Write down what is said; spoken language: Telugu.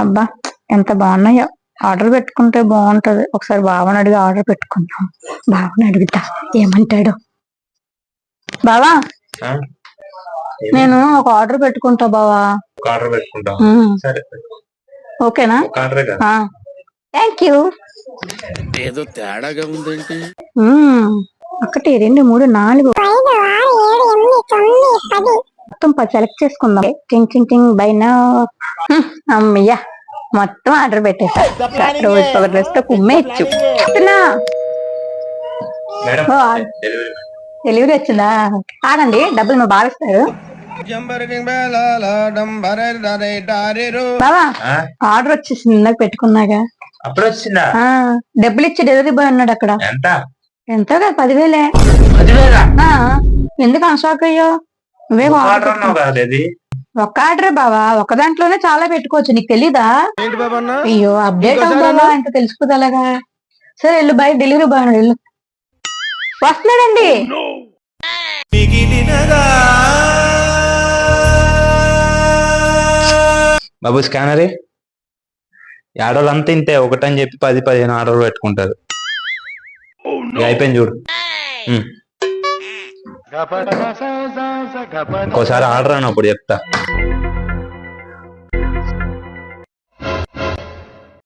అబ్బా ఎంత బాగున్నాయో. ఆర్డర్ పెట్టుకుంటే బాగుంటది. ఒకసారి బావని అడిగి ఆర్డర్ పెట్టుకుందాం. బావని అడుగుతా ఏమంటాడు. బావా ఆ? నేను ఒక ఆర్డర్ పెట్టుకుంటా బావా. ఒక ఆర్డర్ పెట్టుకుంటాం. సరే ఓకేనా? ఒక ఆర్డరే కదా. Thank you. ఏదో తేడాగా ఉందేంటి? 1 2 3 4 మొత్తం 10 సెలెక్ట్ చేసుకుందాం. టింగ్ టింగ్ టింగ్ బై నౌ. అమ్మయ్యా మొత్తం ఆర్డర్ పెట్టేసా. రోజు ఒక డ్రెస్ తో కుమ్మేయచ్చు. మేడం డెలివరీ వచ్చిందా? ఆగండి, డబ్బులు మా భావిస్తారు. బావా ఆర్డర్ వచ్చేసింది, ఇందాక పెట్టుకున్నాగా. అప్పుడు వచ్చిందా? డబ్బులు ఇచ్చి డెలివరీ బాయ్ ఉన్నాడు అక్కడ. ఎంత? ఎంతో కదా, 10,000. 10,000? ఎందుకు అన్షాక్ అయ్యో? నువ్వే ఒక్క ఆర్డరే బావా, ఒక దాంట్లోనే చాలా పెట్టుకోవచ్చు. నీకు తెలీదా? అయ్యో అప్డేట్ అవ్వాలా, ఇంకా తెలుసుకోదు అలాగా. సరే వెళ్ళు, బాయ్. డెలివరీ బాయ్ ఉన్నాడు, వెళ్ళు. వస్తున్నాడండి. బాబు స్కానరే. ఆడవాళ్ళంతా ఇంతే, ఒకటని చెప్పి 10-15 ఆర్డర్లు పెట్టుకుంటారు. అయిపోయింది చూడు. ఒకసారి ఆర్డర్ అన్నప్పుడు చెప్తా.